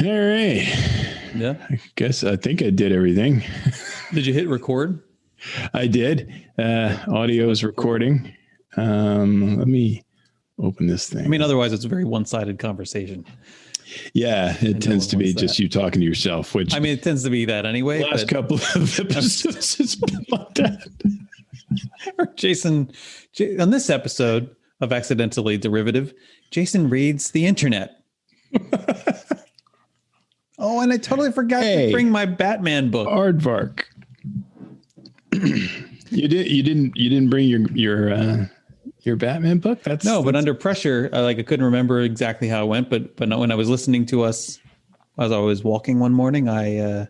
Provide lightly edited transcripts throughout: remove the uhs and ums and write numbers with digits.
All right. Yeah. I think I did everything. Did you hit record? I did. Audio is recording. Let me open this thing. I mean, otherwise it's a very one-sided conversation. Yeah, it tends to be just you talking to yourself, which I mean, it tends to be that anyway. Last couple of episodes has been like that. Jason, on this episode of Accidentally Derivative, Jason reads the internet. Oh, and I totally forgot to bring my Batman book. Aardvark. You didn't bring your Batman book? That's under pressure, I couldn't remember exactly how it went, but when I was listening to us as I was walking one morning, it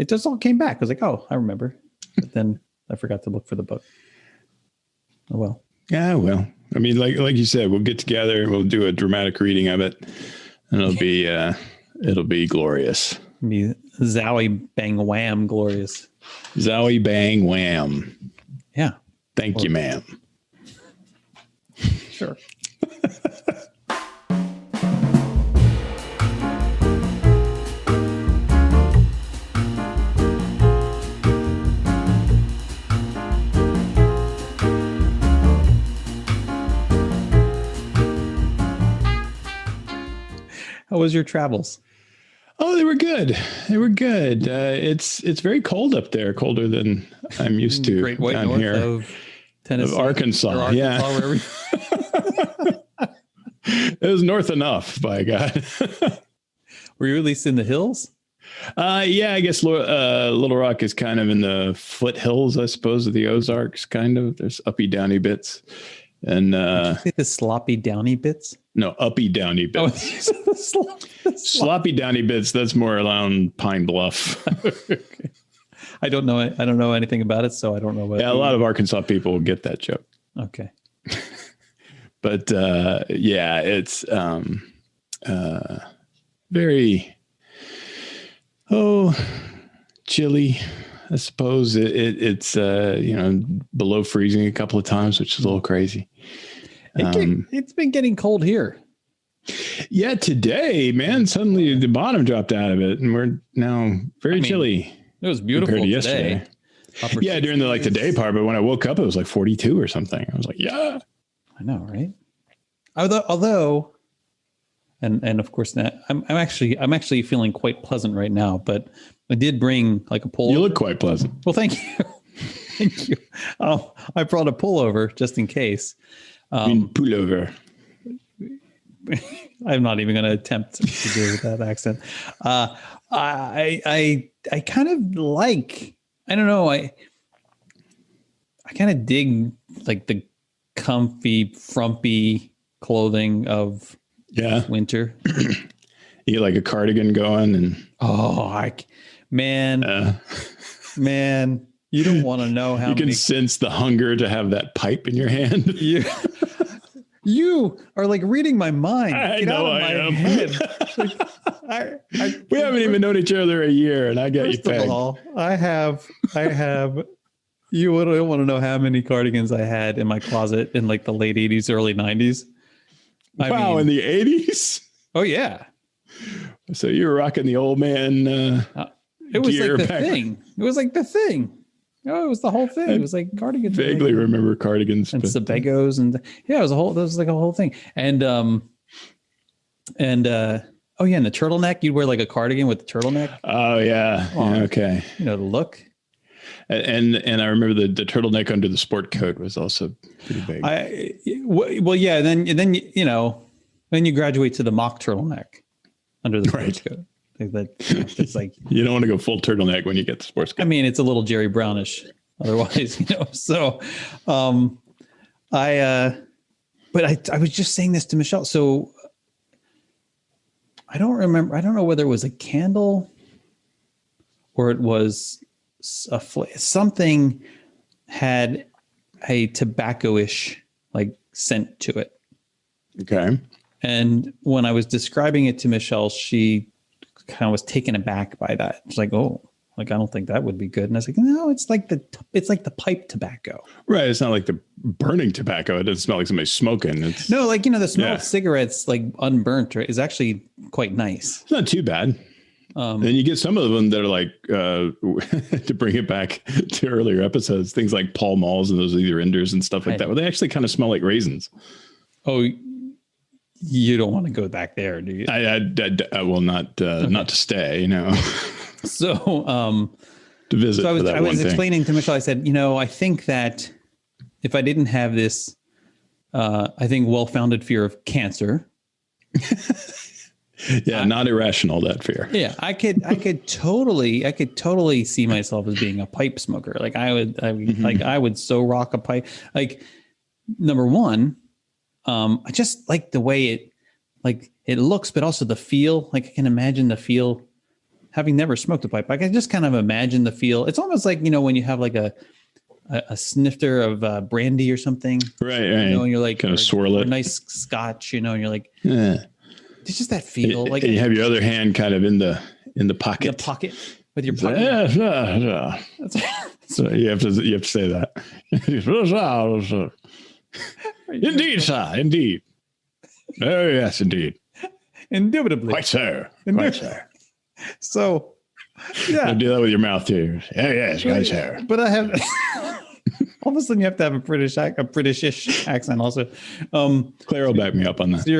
just all came back. I was like, oh, I remember. But then I forgot to look for the book. Oh well. Yeah, well. I mean, like you said, we'll get together, we'll do a dramatic reading of it, and it'll be glorious. Be zowie bang wham glorious. Zowie bang wham. Yeah. Thank you, ma'am. Sure. How was your travels? Oh, they were good. It's very cold up there, colder than I'm used to. Great white down north here of Tennessee, of Arkansas. Yeah. It was north enough, by God. Were you at least in the hills? Yeah, I guess Little Rock is kind of in the foothills, I suppose, of the Ozarks. Kind of. There's uppy downy bits, and Did you say the sloppy downy bits? No, uppy downy bits. Oh, sloppy downy bits. That's more around Pine Bluff. Okay. I don't know anything about it, so I don't know what. Yeah, a lot of Arkansas people will get that joke. Okay. But yeah, it's very chilly. I suppose it's below freezing a couple of times, which is a little crazy. It's been getting cold here. Yeah, today, man, suddenly the bottom dropped out of it, and we're now very chilly. It was beautiful today. Yesterday. Yeah, during the day part, but when I woke up, it was like 42 or something. I was like, yeah. I know, right? Although, and of course, now, I'm actually feeling quite pleasant right now. But I did bring a pullover. You look quite pleasant. Well, thank you, thank you. I brought a pullover just in case. Pullover. I'm not even going to attempt to do that accent. I kind of like. I don't know. I kind of dig the comfy, frumpy clothing of winter. You like a cardigan going and man, you don't want to know how you can sense the hunger to have that pipe in your hand. You are reading my mind. Get out of my head. We haven't even known each other a year, and I got you pegged. First of all, I have. You don't want to know how many cardigans I had in my closet in the late 80s, early 90s. In the 80s? Oh, yeah. So you were rocking the old man it was gear the thing. It was the thing. Oh, it was the whole thing. It was cardigans. Vaguely remember cardigans. And Sebagos. And it was a whole thing. And and the turtleneck. You'd wear a cardigan with the turtleneck. Oh, yeah. Okay. The look. And I remember the turtleneck under the sport coat was also pretty big. Yeah. Then then you graduate to the mock turtleneck under the sports coat. It's you don't want to go full turtleneck when you get the sports coat. I mean, it's a little Jerry Brownish otherwise, So, I was just saying this to Michelle. So I don't remember. I don't know whether it was a candle or it was something had a tobacco-ish scent to it. Okay. And when I was describing it to Michelle, she kind of was taken aback by that. It's like, oh, Like, I don't think that would be good. And I was like, no, it's like the pipe tobacco. Right. It's not like the burning tobacco. It doesn't smell like somebody's smoking. It's no, like, the smell of cigarettes, like unburnt, right, is actually quite nice. It's not too bad. And you get some of them that are like, to bring it back to earlier episodes, things like Pall Malls and those either Enders and stuff like that, where they actually kind of smell like raisins. Oh, you don't want to go back there, do you? I will not, not to stay, So, to visit. So I was explaining to Michelle, I said, I think that if I didn't have this, I think well-founded fear of cancer. Not irrational, that fear. Yeah, I could totally see myself as being a pipe smoker. Like I would so rock a pipe. Like, number one, I just like the way it looks, but also the feel. Like, I can imagine the feel. Having never smoked a pipe, I can just kind of imagine the feel. It's almost like, when you have like a snifter of brandy or something. Right. And you're like, kind of swirl it. Nice scotch, and you're like, yeah. It's just that feel. And you have your other hand kind of in the pocket. The pocket with your pocket. Yeah. So you have to say that. Indeed, sir. Indeed. Oh yes, indeed. Indubitably. Quite so. Quite so. So, yeah. You do that with your mouth too. Yeah, yes, quite so. But I have. All of a sudden, you have to have a Britishish accent also. Claire will back me up on that. So you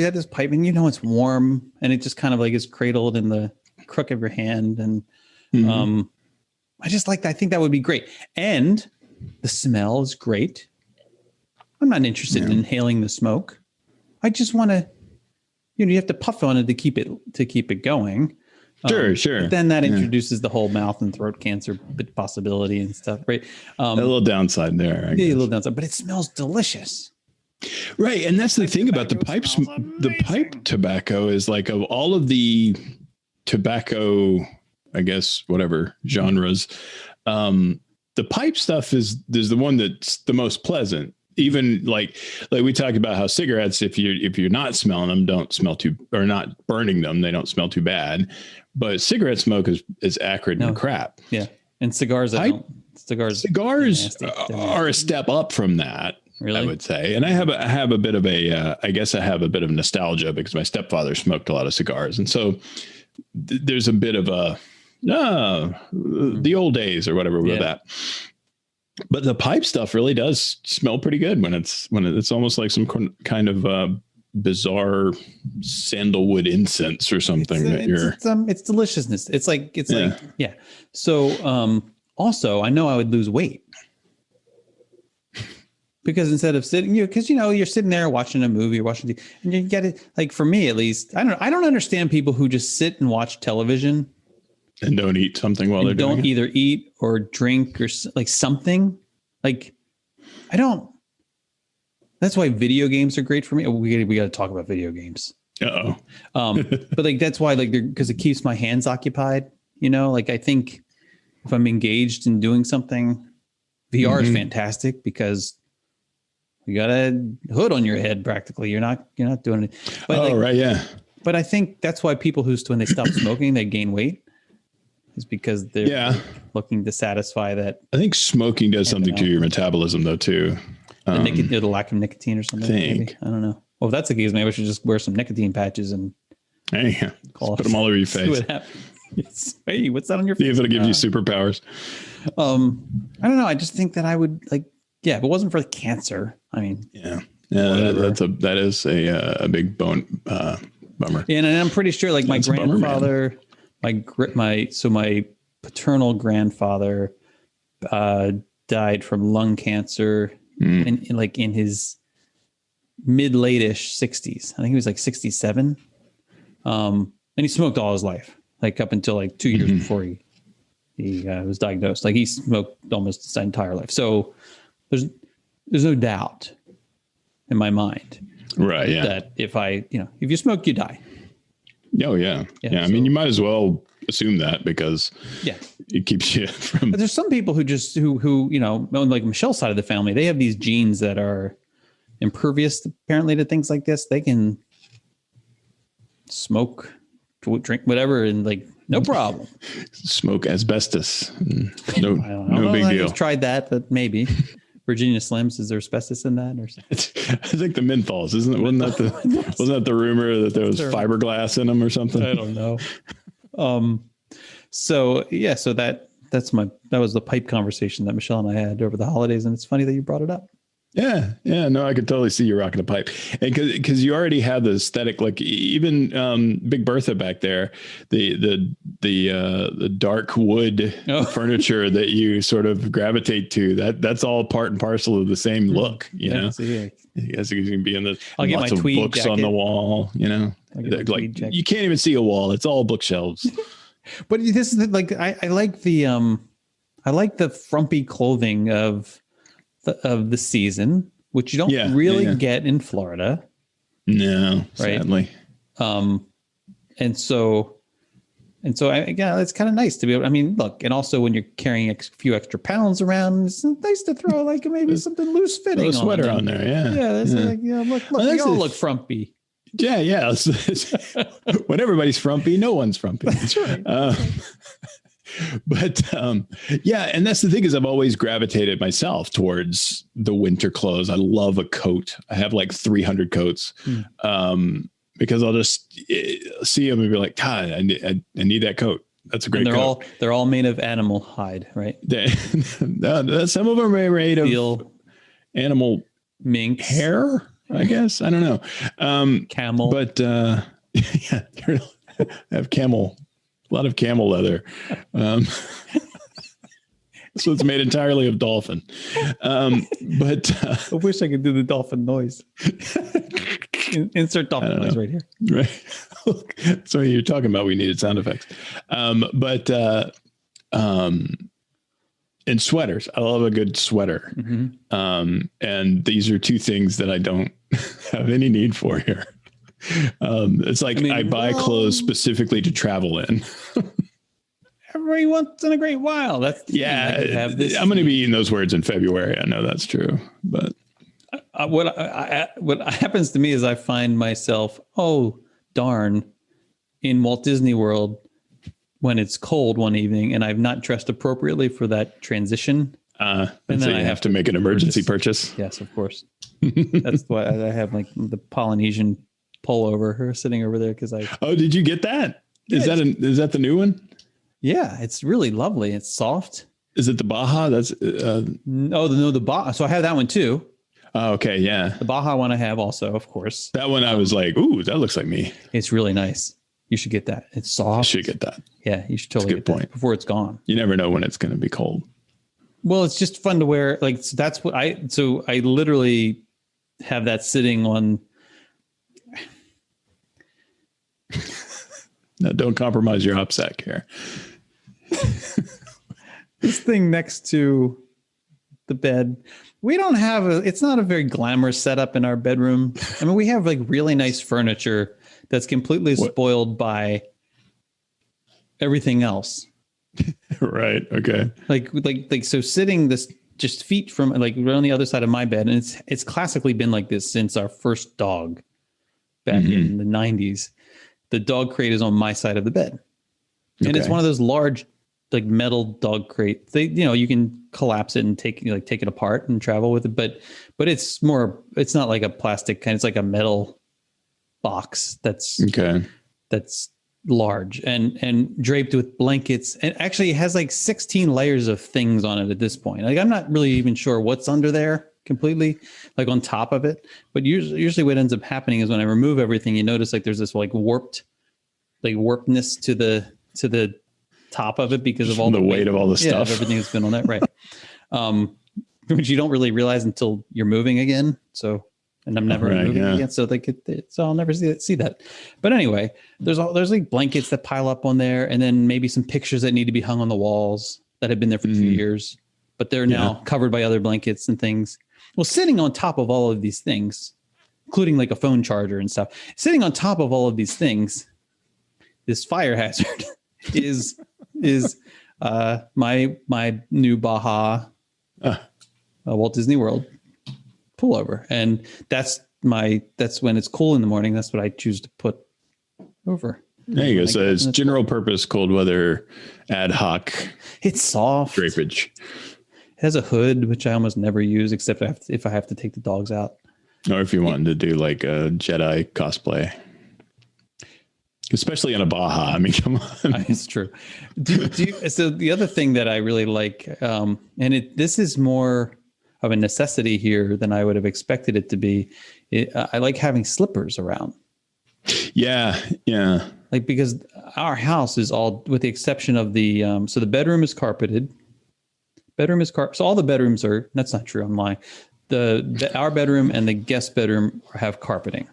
had this pipe, and it's warm, and it just kind of like is cradled in the crook of your hand, and I just like that. I think that would be great, and the smell is great. I'm not interested in inhaling the smoke. I just want to, you have to puff on it to keep it going. Sure. But then that introduces the whole mouth and throat cancer possibility and stuff, right? A little downside there. I guess. A little downside, but it smells delicious. Right. And that's the thing about the pipes. The pipe tobacco is like, of all of the tobacco, I guess, whatever genres, the pipe stuff is the one that's the most pleasant. Even like we talked about how cigarettes, if you're not smelling them, don't smell too, or not burning them, they don't smell too bad. But cigarette smoke is acrid and crap. Yeah, and cigars are a step up from that. Really? I would say, and I have a bit of I guess I have a bit of nostalgia because my stepfather smoked a lot of cigars, and so there's a bit of the old days or whatever with that. But the pipe stuff really does smell pretty good when it's almost like some kind of bizarre sandalwood incense or something. It's deliciousness. It's like. So also, I know I would lose weight because instead of sitting, you're sitting there watching a movie or watching, and you get it. Like, for me at least, I don't understand people who just sit and watch television and don't eat something while they're doing it. Don't either eat or drink or like something. Like, I don't. That's why video games are great for me. We got to talk about video games. But like, that's why, like, because it keeps my hands occupied. Like, I think if I'm engaged in doing something, VR is fantastic because you got a hood on your head practically. You're not doing it. But right, yeah. But I think that's why people when they stop smoking, they gain weight. Is because they're looking to satisfy that. I think smoking does something to your metabolism, though, too. The lack of nicotine or something. Maybe. I don't know. Well, if that's the case, maybe I should just wear some nicotine patches and put them all over your face. Hey, what's that on your face? See if it'll give you superpowers. I don't know. I just think that I would like. Yeah, if it wasn't for the cancer, I mean. That is a big bummer. And I'm pretty sure, like, my grandfather. My paternal grandfather died from lung cancer in his mid-late-ish 60s. I think he was like 67. And he smoked all his life, like up until like 2 years before he was diagnosed. Like, he smoked almost his entire life. So there's no doubt in my mind, right? Yeah, that if you smoke, you die. Oh yeah. I mean, you might as well assume that because it keeps you from. But there's some people who like Michelle's side of the family, they have these genes that are impervious apparently to things like this. They can smoke, drink, whatever, and like No problem. Smoke asbestos. No, I don't no big deal. I've tried that, but maybe. Virginia Slims, is there asbestos in that? Or I think the menthols, isn't it? Wasn't that the rumor that there was fiberglass in them or something? I don't know. So that was the pipe conversation that Michelle and I had over the holidays, and it's funny that you brought it up. Yeah. No, I could totally see you rocking a pipe, and because you already have the aesthetic, like even Big Bertha back there, the dark wood furniture that you sort of gravitate to. That's all part and parcel of the same look. You know, you guys can be in the lots of books jacket on the wall. You know, like you can't even see a wall; it's all bookshelves. But this is like I like the frumpy clothing of the season, which you don't really get in Florida. No, right? Sadly. And so it's kind of nice to be able, I mean, look, and also when you're carrying a few extra pounds around, it's nice to throw like maybe something loose fitting a sweater on there. Yeah. Yeah. That's like, look, we all look frumpy. Yeah. When everybody's frumpy, no one's frumpy. That's right. But and that's the thing, is I've always gravitated myself towards the winter clothes. I love a coat. I have like 300 coats, because I'll just see them and be like, God, I need that coat. That's a great coat. They're all made of animal hide, right? Some of them are made of animal mink hair, I guess. I don't know. Camel, but they have camel. A lot of camel leather. So it's made entirely of dolphin. But I wish I could do the dolphin noise. Insert dolphin noise right here. Right. So you're talking about we needed sound effects. And sweaters. I love a good sweater. Mm-hmm. And these are two things that I don't have any need for here. It's like I buy clothes specifically to travel in. Every once in a great while. That's I'm going to be eating those words in February. I know that's true, but what happens to me is I find myself, oh darn, in Walt Disney World when it's cold one evening and I've not dressed appropriately for that transition. And then so you have to make an emergency purchase. Yes, of course. That's why I have like the Polynesian pullover sitting over there because did you get that? Is that the new one? Yeah, it's really lovely. It's soft. Is it the Baja? That's the Baja. So I have that one too. Oh, okay, yeah. The Baja one I have also, of course. That one I was like, ooh, that looks like me. It's really nice. You should get that. It's soft. I should get that. Yeah, you should totally get that before it's gone. You never know when it's going to be cold. Well, it's just fun to wear. Like so that's what I literally have that sitting on. No, don't compromise your OPSEC here. This thing next to the bed. We don't have it's not a very glamorous setup in our bedroom. I mean, we have like really nice furniture that's completely spoiled by everything else. Right. Okay. Like, so sitting this just feet from like we're on the other side of my bed. And it's classically been like this since our first dog back in the 90s. The dog crate is on my side of the bed. And it's one of those large, like metal dog crate. You can collapse it and take it apart and travel with it. But it's not like a plastic kind. It's like a metal box that's large and draped with blankets. And actually it has like 16 layers of things on it at this point. Like I'm not really even sure what's under there completely, like on top of it. But usually what ends up happening is when I remove everything, you notice like there's this like warpedness to the top of it because of all the weight of all the stuff. Of everything that's been on that, right? Which you don't really realize until you're moving again. So, and I'm never moving again, so so I'll never see that. But anyway, there's like blankets that pile up on there, and then maybe some pictures that need to be hung on the walls that have been there for 2 years, but they're now covered by other blankets and things. Well, sitting on top of all of these things, including like a phone charger and stuff, sitting on top of all of these things, this fire hazard is my new Baja Walt Disney World pullover, and that's when it's cool in the morning. That's what I choose to put over. There you go. So it's general purpose cold weather ad hoc. It's soft drapage. It has a hood, which I almost never use except if I have to take the dogs out. Or if you wanted to do like a Jedi cosplay. Especially in a Baja. I mean, come on. It's true. So the other thing that I really like, this is more of a necessity here than I would have expected it to be. I like having slippers around. Yeah. Like, because our house is all, with the exception of the, so the bedroom is carpeted. So all the bedrooms are, that's not true. I'm lying. Our bedroom and the guest bedroom have carpeting.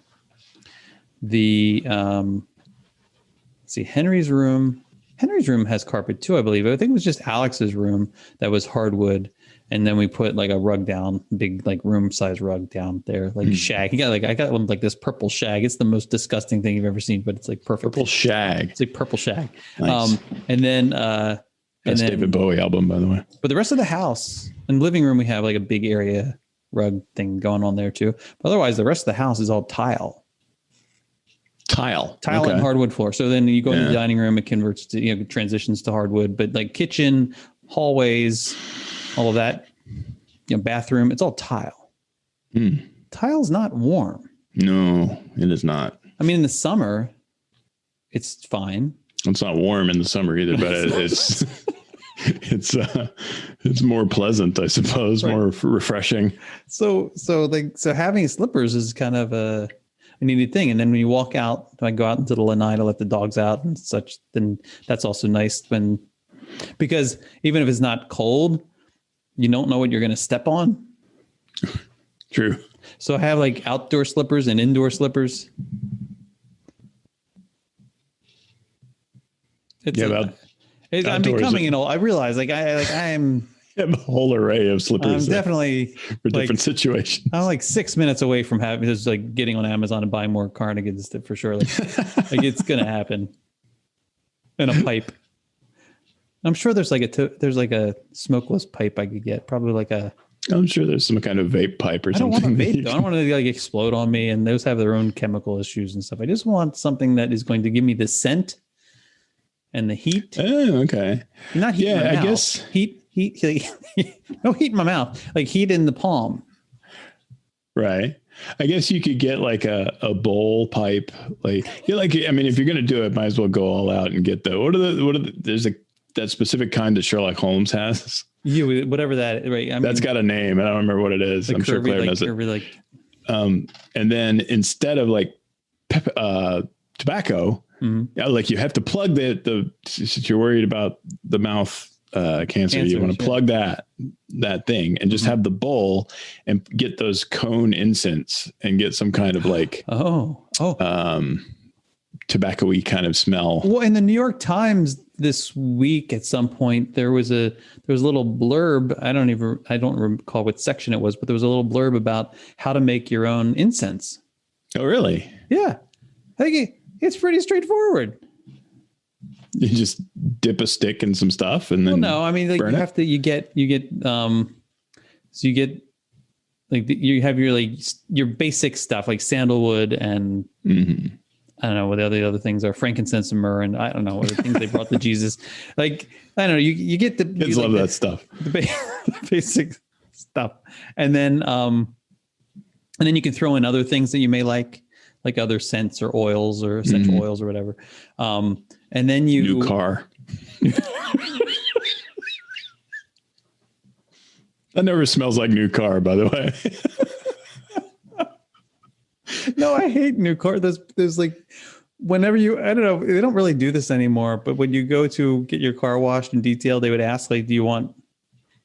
Henry's room has carpet too, I believe. I think it was just Alex's room that was hardwood. And then we put like a rug down, big like room size rug down there, like shag. I got one like this purple shag. It's the most disgusting thing you've ever seen, but it's like perfect. Purple shag. It's like purple shag. Nice. And then that's David Bowie album, by the way. But the rest of the house and living room, we have like a big area rug thing going on there too. But otherwise, the rest of the house is all tile okay. And hardwood floor. So then you go in the dining room, it converts to, transitions to hardwood, but like kitchen, hallways, all of that, bathroom, it's all tile. Tile's not warm. No, it is not. I mean, in the summer, it's fine. It's not warm in the summer either, but it's more pleasant, I suppose, right. More refreshing. So having slippers is kind of a needed thing. And then when you walk out, I go out into the lanai to let the dogs out and such, then that's also nice because even if it's not cold, you don't know what you're going to step on. True. So I have like outdoor slippers and indoor slippers. I'm becoming I realize I am. You have a whole array of slippers. I'm definitely for different situations. I'm like 6 minutes away from just like getting on Amazon and buying more cardigans for sure. Like it's going to happen. And a pipe. I'm sure there's like a smokeless pipe I could get. Probably like I'm sure there's some kind of vape pipe or something. I don't want to vape. I don't want to like explode on me. And those have their own chemical issues and stuff. I just want something that is going to give me the scent and the heat. Oh, okay. Not heat. Yeah, I guess heat. No heat in my mouth. Like heat in the palm. Right. I guess you could get like a bowl pipe. I mean, if you're going to do it, might as well go all out and get there's that specific kind that Sherlock Holmes has. Yeah, whatever that, right? I mean, that's got a name. I don't remember what it is. I'm sure Claire knows it. And then instead of like tobacco, like you have to plug since you're worried about the mouth cancer, you want to plug that thing and just have the bowl and get those cone incense and get some kind of like tobacco-y kind of smell. Well, in the New York Times this week at some point there was a little blurb. I don't recall what section it was, but there was a little blurb about how to make your own incense. Oh, really? Yeah. I think it's pretty straightforward. You just dip a stick in some stuff and then no, I mean, like you have to, you get like you have your basic stuff like sandalwood and I don't know what the other things are, frankincense and myrrh, and I don't know what the things they brought to Jesus. Like, I don't know, you get the kids love that stuff. The basic stuff. And then you can throw in other things that you may like other scents or oils or essential oils or whatever. And then new car. That never smells like new car, by the way. No, I hate new car. There's like, whenever I don't know, they don't really do this anymore, but when you go to get your car washed and detailed, they would ask like, do you want,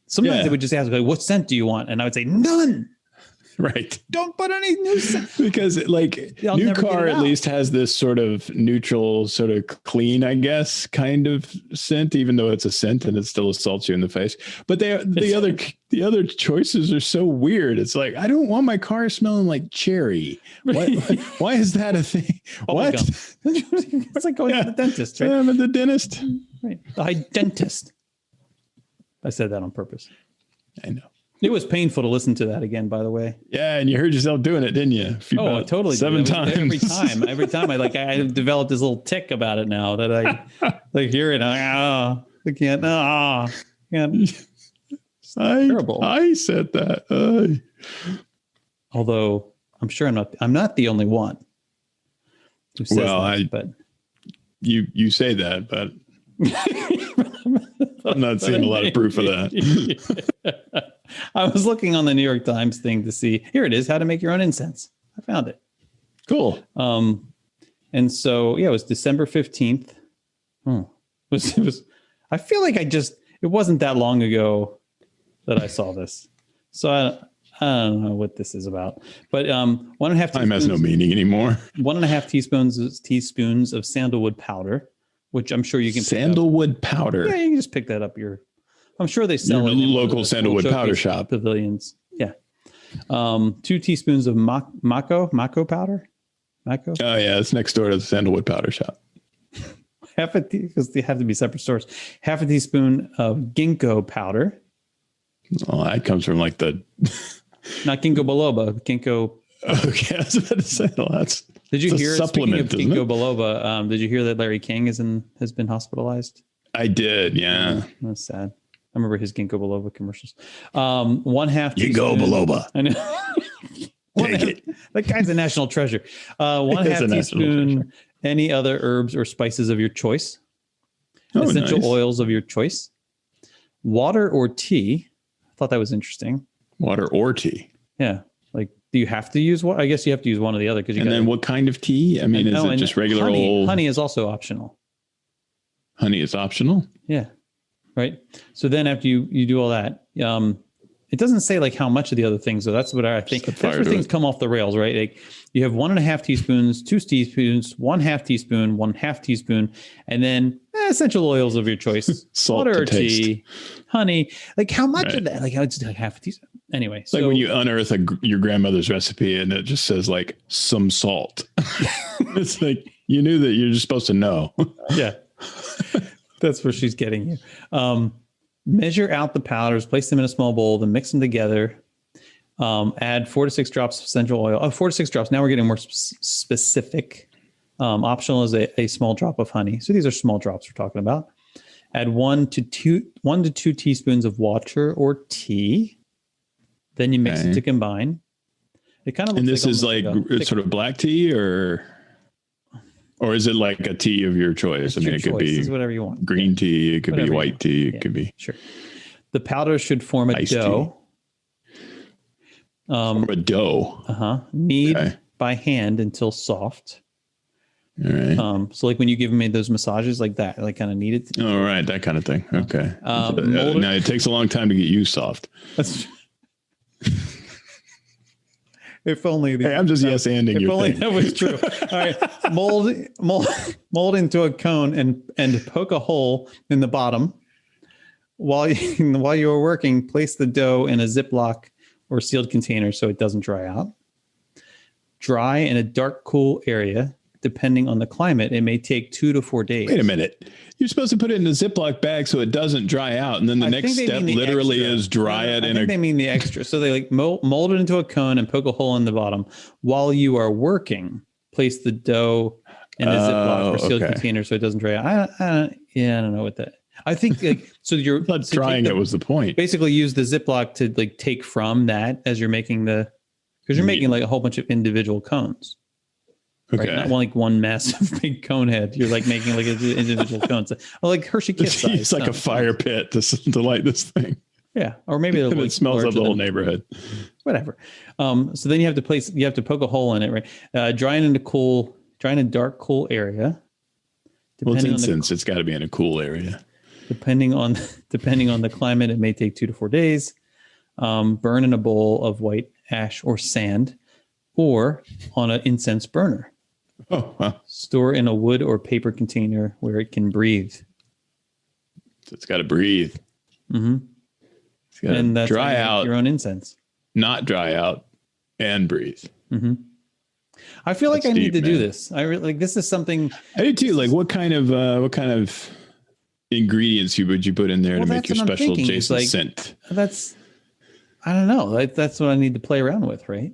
sometimes they would just ask like, what scent do you want? And I would say none. Right. Don't put any new scent. Because like new car at least has this sort of neutral, sort of clean, I guess, kind of scent, even though it's a scent and it still assaults you in the face. But the other choices are so weird. It's like, I don't want my car smelling like cherry. Why is that a thing? What? It's like going to the dentist, right? I'm at the dentist. Right. The dentist. I said that on purpose. I know. It was painful to listen to that again, by the way. Yeah, and you heard yourself doing it, didn't you? Oh, totally. 7 times. Every time I developed this little tick about it now that I hear it. I can't. Terrible. I said that. Although I'm sure I'm not the only one who says that. But you say that, but I'm not seeing a lot of proof of that. I was looking on the New York Times thing to see. Here it is: how to make your own incense. I found it. Cool. And so it was December 15th. It was. I feel like it wasn't that long ago that I saw this. So I don't know what this is about, but 1.5 teaspoons. Time has no meaning anymore. 1.5 teaspoons of sandalwood powder, which I'm sure you can. Sandalwood powder. Yeah, you can just pick that up. I'm sure they sell it in local sandalwood powder shop pavilions. Yeah. 2 teaspoons of mako powder. Mako. Oh yeah, it's next door to the sandalwood powder shop. Because they have to be separate stores. 1/2 teaspoon of ginkgo powder. Oh, that comes from like the. Not ginkgo biloba. Ginkgo. Okay, I was about to say that's. Did you hear? Supplement, speaking of ginkgo biloba, did you hear that Larry King has been hospitalized? I did. Yeah, that's sad. I remember his ginkgo biloba commercials. 1/2 teaspoon. Ginkgo biloba. I know. Take it. That guy's a national treasure. 1/2 teaspoon. Any other herbs or spices of your choice. Essential oils of your choice. Water or tea. I thought that was interesting. Water or tea. Yeah. Like, do you have to use one? I guess you have to use one or the other. Then what kind of tea? I mean, is it just regular old? Honey is also optional. Honey is optional? Yeah. Right. So then after you do all that, it doesn't say like how much of the other things. So that's what I think. That's where things come off the rails, right? Like you have 1.5 teaspoons, 2 teaspoons, 1/2 teaspoon, 1/2 teaspoon, and then essential oils of your choice, salt water or taste. tea, honey. Like how much of that? Like it's like 1/2 teaspoon. Anyway, it's like when you unearth your grandmother's recipe and it just says like some salt. It's like you knew that you're just supposed to know. Yeah, that's where she's getting you. Measure out the powders, place them in a small bowl, then mix them together. Add 4 to 6 drops of essential oil. Oh, 4 to 6 drops. Now we're getting more specific. Optional is a small drop of honey. So these are small drops we're talking about. Add 1 to 2 teaspoons of water or tea. Then you mix it to combine. It kind of looks and this is like sort of black tea or is it like a tea of your choice? I mean, it could be whatever you want. Green tea. It could be white tea. It could be The powder should form a dough. Form a dough. Knead by hand until soft. All right. So like when you give me those massages like that, like kind of knead it. All right, that kind of thing. Okay. Now it takes a long time to get you soft. That's If only I'm just yes-anding your only thing. that was true. All right, mold into a cone and poke a hole in the bottom. While you are working, place the dough in a Ziploc or sealed container so it doesn't dry out. Dry in a dark, cool area. Depending on the climate, it may take 2 to 4 days. Wait a minute. You're supposed to put it in a Ziploc bag so it doesn't dry out. And then the next step literally is dry it in a... I think they mean the extra. So they like mold it into a cone and poke a hole in the bottom. While you are working, place the dough in a Ziploc or sealed container so it doesn't dry out. I don't know what that... I think like so you're drying it was the point. Basically use the Ziploc to like take from that as you're making because you're making like a whole bunch of individual cones. Okay. Right? Not like one massive big cone head. You're like making like individual cones. Like Hershey Kiss size. It's like a fire pit to light this thing. Yeah. Or maybe and it smells up the whole neighborhood. Whatever. So then you have to poke a hole in it, right? Dry in a dark, cool area. Well, it's incense. It's got to be in a cool area. Depending on the climate, it may take 2 to 4 days. Burn in a bowl of white ash or sand, or on an incense burner. Oh, wow. Store in a wood or paper container where it can breathe. So it's got to breathe. Mm-hmm. And that's dry out your own incense. Not dry out and breathe. Mm-hmm. I feel like I need to do this. Like this is something I do too. Like what kind of ingredients would you put in there to make your special Jason scent? I don't know. That's what I need to play around with, right?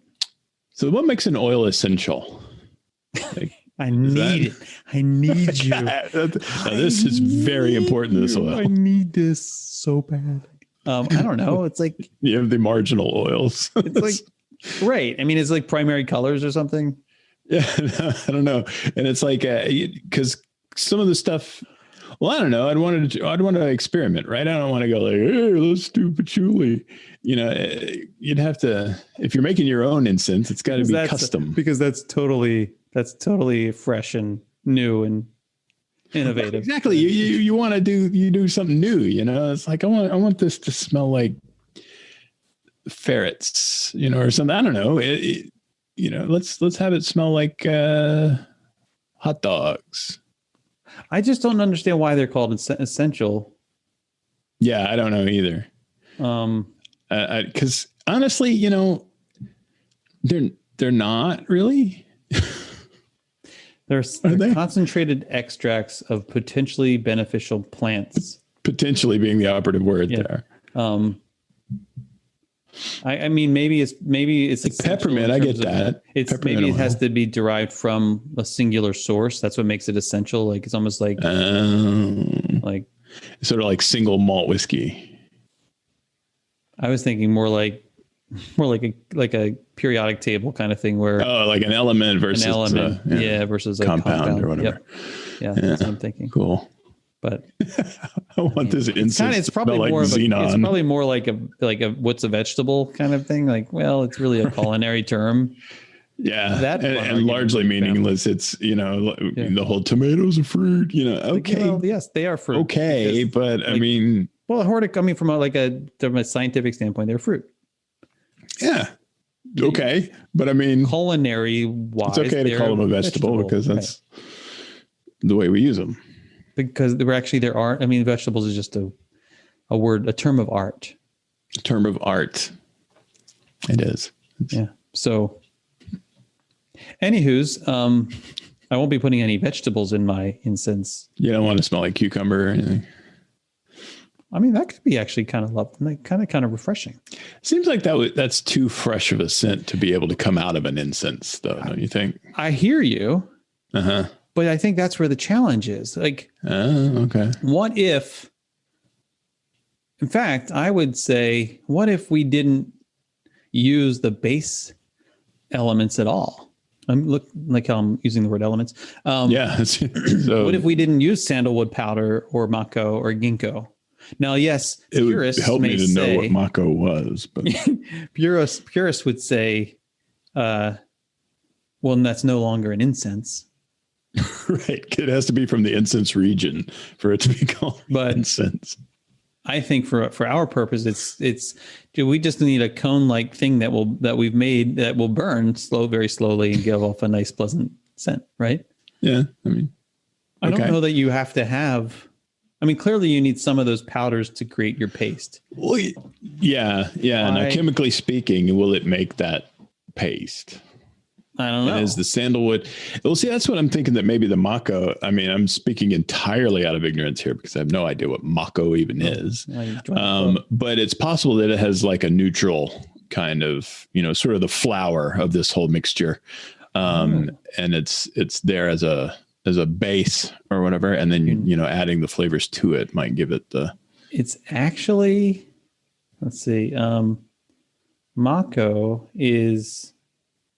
So what makes an oil essential? Like, I need it. I need you. This is very important. This oil. I need this so bad. I don't know. It's like you have the marginal oils. It's like right. I mean, it's like primary colors or something. Yeah, I don't know. And it's like because some of the stuff. Well, I don't know. I'd want to experiment, right? I don't want to go like, hey, let's do patchouli. You'd have to, if you're making your own incense, it's got to be custom. Because that's totally fresh and new and innovative. Right, exactly. You want to do something new, it's like, I want this to smell like ferrets, or something. I don't know. Let's have it smell like hot dogs. I just don't understand why they're called essential. Yeah, I don't know either. Because honestly, they're not really. They're concentrated extracts of potentially beneficial plants. Potentially being the operative word there. I mean, maybe it's like peppermint. I get that. Maybe it has to be derived from a singular source. That's what makes it essential. Like it's almost like sort of like single malt whiskey. I was thinking more like a periodic table kind of thing where like an element versus versus a compound or whatever. Yeah, that's what I'm thinking. Cool. But I want this incense. It's probably more like it's probably more like a what's a vegetable kind of thing. Like, well, it's really a culinary term. Yeah, and largely meaningless. Family. It's the whole tomatoes are fruit. Okay, well, yes, they are fruit. Okay, but I mean, well, from a scientific standpoint, they're fruit. Yeah. Okay, but I mean, culinary wise, it's okay to call them a vegetable because that's the way we use them. Because there are. I mean, vegetables is just a term of art. A term of art. It is. Yeah. So, anywho's, I won't be putting any vegetables in my incense. You don't want to smell like cucumber or anything. I mean, that could be actually kind of refreshing. Seems like that's too fresh of a scent to be able to come out of an incense, though, don't you think? I hear you. Uh-huh. But I think that's where the challenge is. Like, okay. What if, in fact, I would say, what if we didn't use the base elements at all? Look like how I'm using the word elements. So, what if we didn't use sandalwood powder or mako or ginkgo? Now, yes, it would help me to know what mako was, but purists would say, well, that's no longer an incense. Right. It has to be from the incense region for it to be called incense. I think for our purpose, we just need a cone-like thing that we've made that will burn very slowly and give off a nice, pleasant scent, right? Yeah. I mean, I don't know that you have to have. I mean, clearly you need some of those powders to create your paste. Well, yeah. Now, chemically speaking, will it make that paste? I don't know. And is the sandalwood? Well, see, that's what I'm thinking, that maybe the mako. I mean, I'm speaking entirely out of ignorance here because I have no idea what mako even is. But it's possible that it has like a neutral kind of, sort of the flower of this whole mixture. And it's there as a base or whatever. And then, adding the flavors to it might give it it's actually, let's see. Mako is,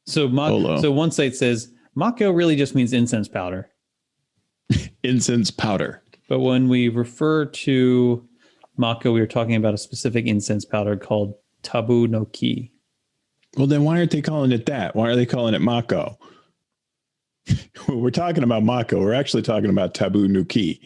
so one site says mako really just means incense powder. Incense powder. But when we refer to mako, we were talking about a specific incense powder called tabu no ki. Well, then why aren't they calling it that? Why are they calling it mako? We're talking about mako. We're actually talking about tabu no ki.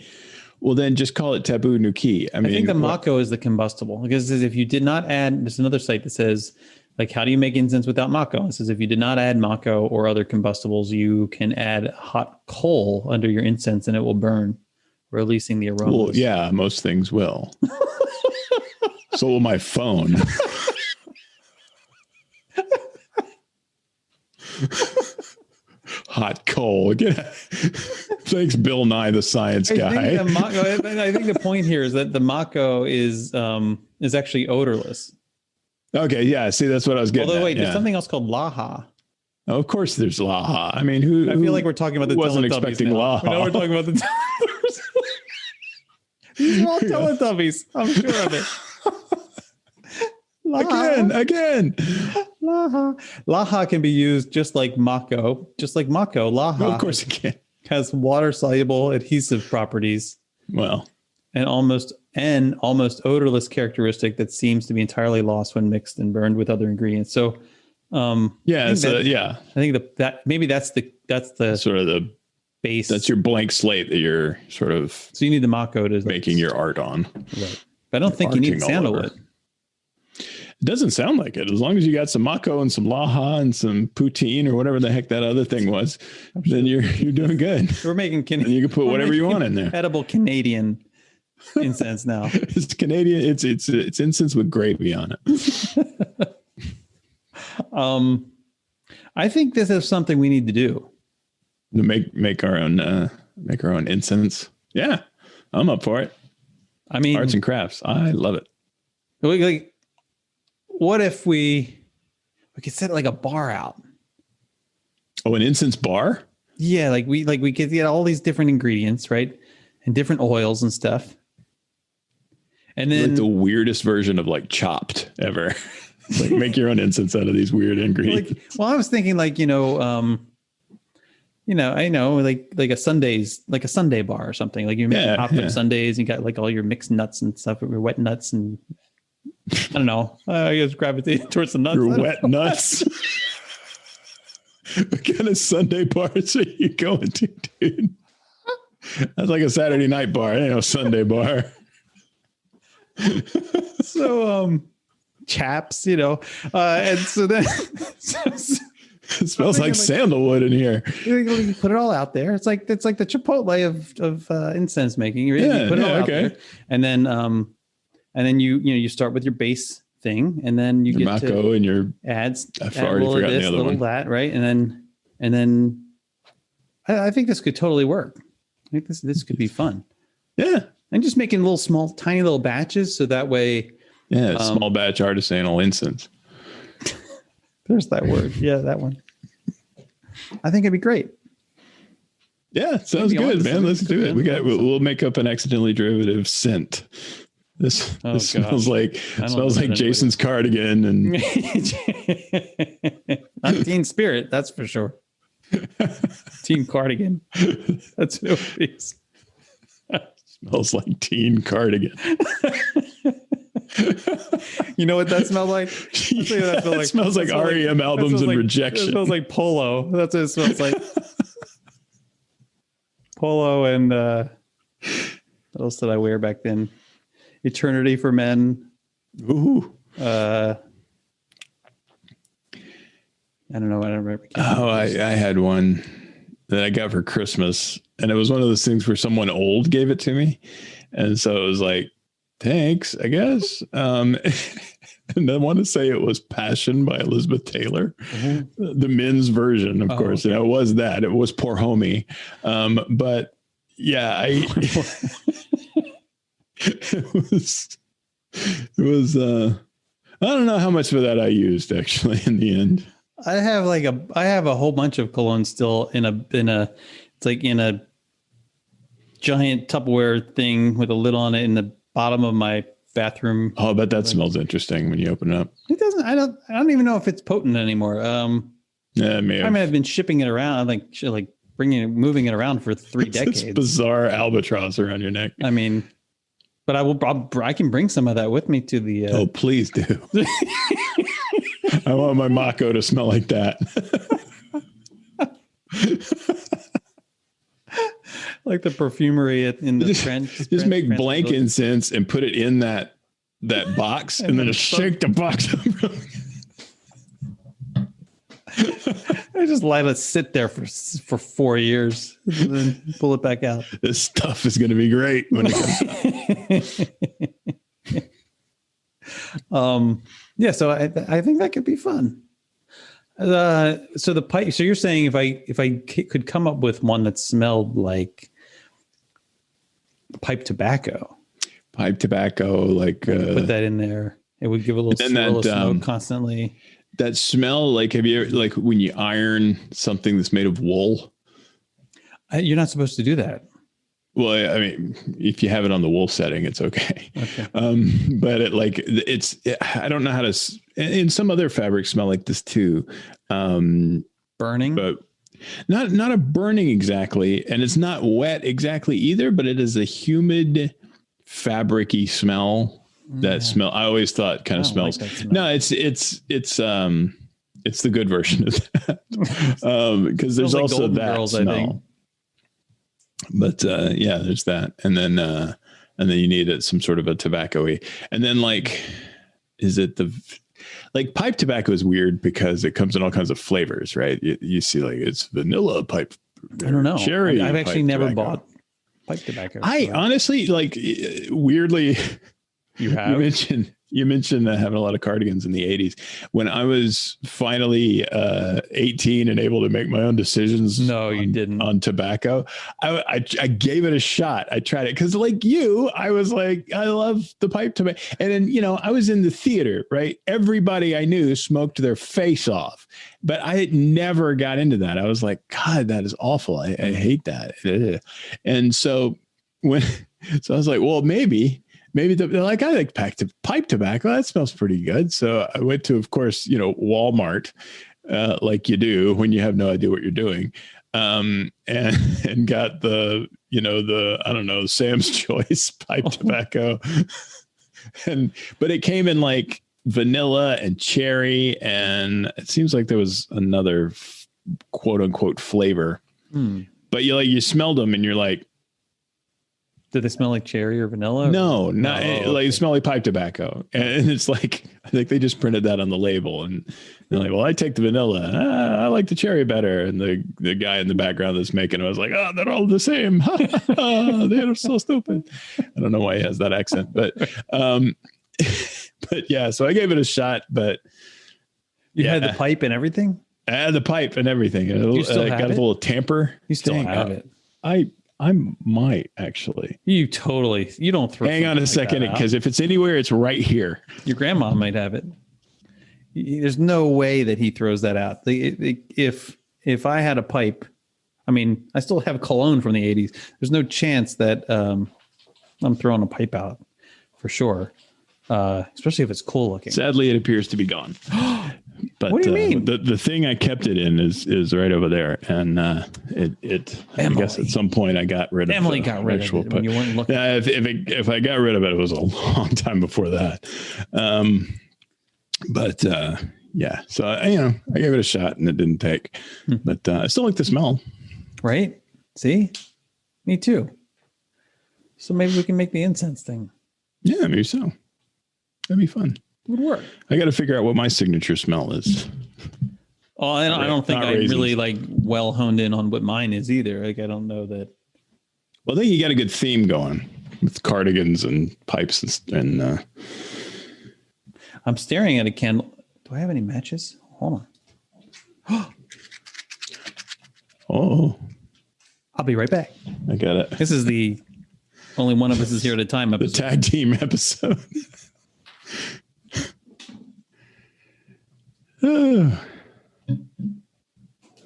Well, then just call it tabu no ki. I think the mako is the combustible, because it says if you did not add, there's another site that says, like, how do you make incense without mako? It says if you did not add mako or other combustibles, you can add hot coal under your incense and it will burn, releasing the aroma. Well, yeah, most things will. So will my phone. Hot coal. Thanks, Bill Nye, the science guy. I think the point here is that the mako is actually odorless. Okay, yeah. See, that's what I was getting. Although, wait, at. there's something else called Laha. Oh, of course, there's Laha. I mean, I feel like we're talking about the wasn't Teletubbies expecting now. Laha. Now we're talking about the Teletubbies. These are all Teletubbies. I'm sure of it. Again. Laha can be used just like Mako. Laha. Well, of course it can. Has water-soluble adhesive properties. Well, and almost odorless characteristic that seems to be entirely lost when mixed and burned with other ingredients. So, I think that maybe that's the sort of the base. That's your blank slate that you're sort of. So you need the Mako to making your art on. Right. But I don't think you need sandalwood. It doesn't sound like it. As long as you got some Mako and some Laha and some poutine or whatever the heck that other thing was, then you're doing good. We're making and you can put whatever you want in there. Edible Canadian incense now. It's Canadian. It's incense with gravy on it. I think this is something we need to do. To make our own incense. Yeah, I'm up for it. I mean, arts and crafts. I love it. Like, what if we could set like a bar out? Oh, an incense bar? Yeah, like we could get all these different ingredients, right? And different oils and stuff. And then like the weirdest version of like Chopped ever. Like make your own incense out of these weird ingredients. I was thinking like, like a Sunday bar or something. Like you make hot dip Sundays, you got like all your mixed nuts and stuff, your wet nuts, and I don't know. I guess gravitate towards the nuts. Your wet nuts. What kind of Sunday bars are you going to, dude? That's like a Saturday night bar. Ain't no Sunday bar. So, chaps, and so then it smells like sandalwood in here. You put it all out there. It's like the Chipotle of incense making. You put it all out there, and then you start with your base thing, and then you get Mako to and your add I've already forgotten the other one. That, right? And then I think this could totally work. I think this could be fun. Yeah, and just making tiny little batches, so that way. Yeah, small batch artisanal incense. There's that word. Yeah, that one. I think it'd be great. Yeah, sounds good, man. Let's do it. We'll make up an accidentally derivative scent. This smells like Jason's cardigan and not Teen Spirit, that's for sure. Teen Cardigan. That's what it is. Smells like Teen Cardigan. You know what that smells like? It smells like REM albums and rejection. It smells like Polo. That's what it smells like. Polo and what else did I wear back then? Eternity for Men. Ooh. I don't know. I don't remember. I had one that I got for Christmas, and it was one of those things where someone old gave it to me, and so it was like, thanks, I guess. And I want to say it was Passion by Elizabeth Taylor, the men's version, of course. Okay. And it was that. It was Poor Homie. But yeah, it was I don't know how much of that I used actually in the end. I have a whole bunch of cologne still in a giant Tupperware thing with a lid on it in the bottom of my bathroom. Oh, I bet that smells interesting when you open it up. It doesn't. I don't even know if it's potent anymore. Yeah, maybe. I mean, I've been shipping it around, moving it around for 3 decades. This bizarre albatross around your neck. I mean, but I can bring some of that with me to the. Oh, please do. I want my Mako to smell like that. Like the perfumery in the trench. Just make blank incense and put it in that box and then just shake the box up. I just let it sit there for 4 years and then pull it back out. This stuff is going to be great when it comes out. Yeah, so I think that could be fun. So the pipe. So you're saying if I could come up with one that smelled like pipe tobacco, like put that in there It would give a little swirl of smoke constantly. That smell, like, have you ever, like when you iron something that's made of wool? You're not supposed to do that. Well, I mean, if you have it on the wool setting, it's okay. But I don't know how to, and some other fabrics smell like this too. Burning? But not a burning exactly. And it's not wet exactly either, but it is a humid, fabric-y smell. That smell, I always thought kind of smells. Like no, it's the good version of that. Because there's also like that Girls, smell. But yeah, there's that, and then you need some sort of a tobacco-y, and then like, is it like pipe tobacco is weird because it comes in all kinds of flavors, right? You see like it's vanilla pipe. I don't know. Cherry. I've actually never bought pipe tobacco. I honestly like weirdly. You mentioned having a lot of cardigans in the 80s. When I was finally 18 and able to make my own decisions. No, you didn't. On tobacco. I gave it a shot. I tried it because like you, I was like, I love the pipe tobacco. And then, I was in the theater, right? Everybody I knew smoked their face off, but I had never got into that. I was like, God, that is awful. I hate that. And so I was like, well, maybe they're like, I like pipe tobacco. That smells pretty good. So I went to, of course, Walmart, like you do when you have no idea what you're doing, and got the I don't know, Sam's Choice pipe tobacco, but it came in like vanilla and cherry, and it seems like there was another quote unquote flavor. But you smelled them and you're like, did they smell like cherry or vanilla? No, not like smell like pipe tobacco. And it's like, I think they just printed that on the label, and they're like, well, I take the vanilla. I like the cherry better. And the guy in the background that's making it was like, oh, they're all the same. They're so stupid. I don't know why he has that accent, but yeah, so I gave it a shot, but you had the pipe and everything? I had the pipe and everything. You still got a little tamper. You still have it. I might actually. You don't throw. Hang on a second, because if it's anywhere, it's right here. Your grandma might have it. There's no way that he throws that out. If I had a pipe, I mean, I still have cologne from the 80s. There's no chance that I'm throwing a pipe out for sure. Especially if it's cool looking. Sadly, it appears to be gone. But what do you mean? The thing I kept it in is right over there, and I guess at some point I got rid of. Emily got rid of it when you weren't looking. Yeah, if I got rid of it, it was a long time before that. But yeah, so I gave it a shot and it didn't take, but I still like the smell. Right? See, me too. So maybe we can make the incense thing. Yeah, maybe so. That'd be fun. Would work. I got to figure out what my signature smell is. Oh, I don't think I'm really like well honed in on what mine is either. Like, I don't know that. Well, I think you got a good theme going with cardigans and pipes and I'm staring at a candle. Do I have any matches? Hold on. Oh, I'll be right back. I got it. This is the only one of us is here at a time episode. The tag team episode.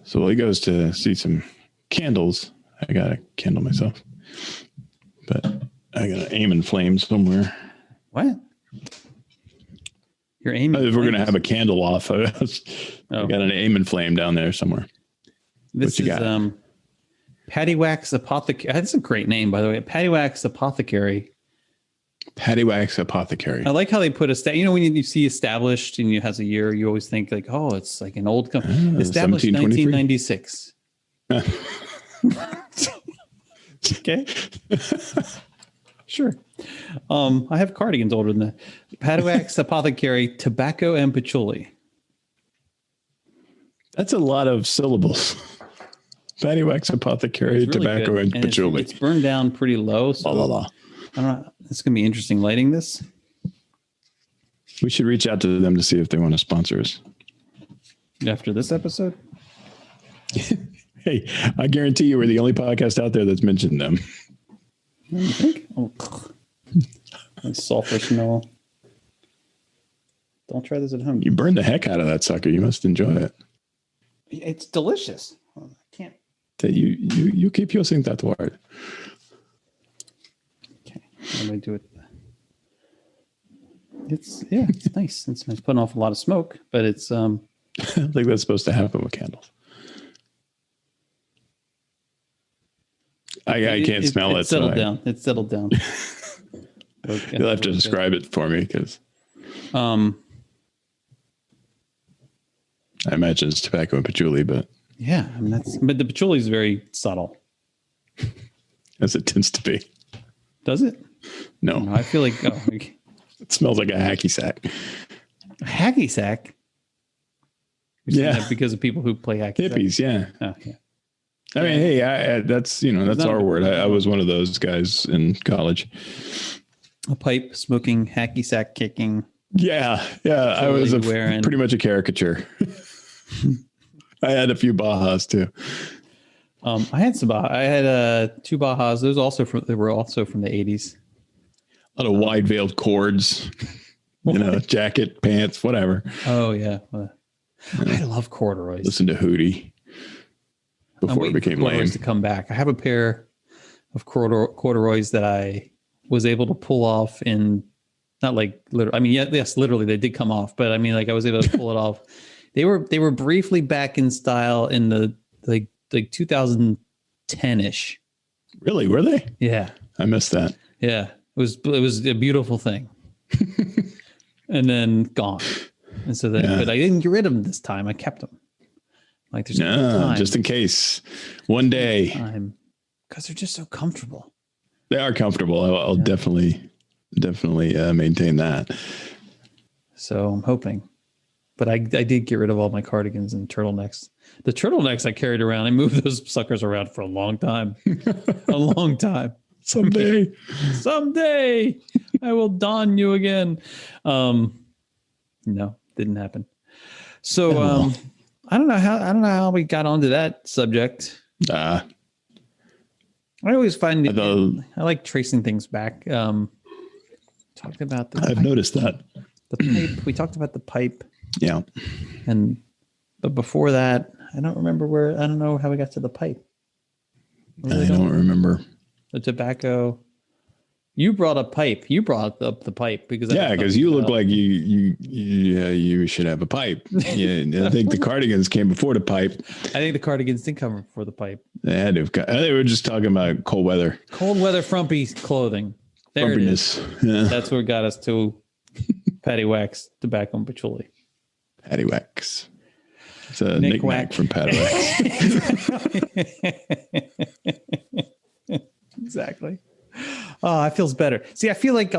So while he goes to see some candles, I got a candle myself, but I got an aim and flame somewhere. What? You're aiming? If we're going to have a candle off, I got an aim and flame down there somewhere. This is Pattywax Apothecary. That's a great name, by the way. Pattywax Apothecary. Pattywax Apothecary. I like how they put when you see established and it has a year, you always think like, oh, it's like an old company. Established 1996. Okay. Sure. I have cardigans older than that. Pattywax Apothecary, tobacco and patchouli. That's a lot of syllables. Pattywax Apothecary, really tobacco good. And patchouli. It's burned down pretty low. So I don't know. It's going to be interesting lighting this. We should reach out to them to see if they want to sponsor us. After this episode? Hey, I guarantee you we're the only podcast out there that's mentioned them. You think? Oh, sulfur smell. Don't try this at home. You burned the heck out of that sucker. You must enjoy it. It's delicious. I can't. You keep using that word. Okay, I'm gonna do it. It's nice. It's putting off a lot of smoke, but it's I think that's supposed to happen with candles. I can't smell it. It's settled down. It's settled down. You'll have to describe it for me because I imagine it's tobacco and patchouli, but yeah, I mean but the patchouli is very subtle, as it tends to be. Does it? No, I feel like it smells like a hacky sack. A hacky sack. Yeah, because of people who play hacky hippies. sack? Yeah. Oh, yeah. I mean, hey, that's our word. I was one of those guys in college. A pipe smoking, hacky sack kicking. Yeah. I was pretty much a caricature. I had a few Bajas too. I had some. I had 2 Bajas. Those they were also from the 80s. A lot of wide veiled cords, jacket, pants, whatever. Oh yeah. I love corduroys. Listen to Hootie. Before it became lame. To come back. I have a pair of corduroys that I was able to pull off in, not like literally. I mean, yes, literally they did come off, but I mean, like I was able to pull it off. They were briefly back in style in the like 2010-ish. Really? Were they? Yeah. I missed that. Yeah, it was a beautiful thing, and then gone. And so then, but I didn't get rid of them this time. I kept them. Like there's no time. Just in case one day, because they're just so comfortable. They are comfortable. I'll definitely maintain that. So I'm hoping, but I did get rid of all my cardigans and turtlenecks. The turtlenecks I carried around, I moved those suckers around for a long time, Someday I will don you again. No, didn't happen. So, I don't know how we got onto that subject. I always find I like tracing things back. Talked about I've noticed that the pipe. We talked about the pipe. Yeah. But before that, I don't know how we got to the pipe. I don't remember. The tobacco. You brought a pipe. You brought up the pipe because you look like you should have a pipe. Yeah, I think the cardigans came before the pipe. I think the cardigans did come before the pipe. They had to have. They were just talking about cold weather. Cold weather frumpy clothing. There Frumpiness. It is. Yeah. That's what got us to Patty Wax, tobacco and patchouli. Patty Wax. It's a knick-knack from Patty Wax. Exactly. Oh, it feels better. See, I feel like